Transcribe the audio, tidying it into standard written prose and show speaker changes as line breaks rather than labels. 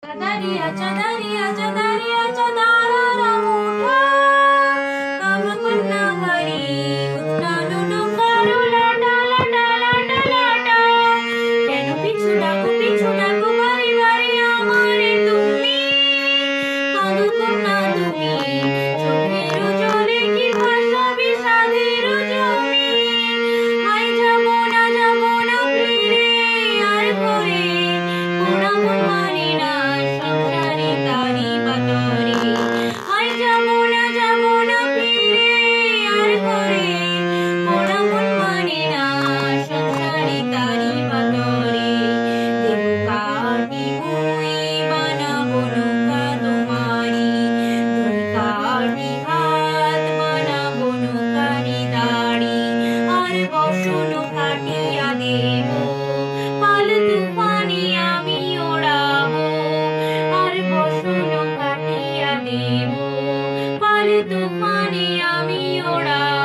Dariya Chadariya Chadariya Chadarara Mutha Kamakunna Hari Utna Dudu Karu Lata Lata Lata Lata Keno Pichu Daku Bari Bari Amare Tumi Kadukunna Tumi Chokheru Jole Ki Bhasha Bishadheru Jami Hai jabo na fire Ar kore Kona mon mani na সংসারে তারি বাতরে high যাবো না ফিরে আর ঘরে মোরা মন মানে না সংসারে তারি বাতরে দেব কাটি বই বানাবো নৌকা তোমারি দুই কাটি হাত বানাবো নৌকারি দাড়ি আর বসন কাটিয়া দেব পাল তুফানি আমি ওড়াবো আর বসন কাটিয়া দেব পাল তুফানি আমি ওড়াবো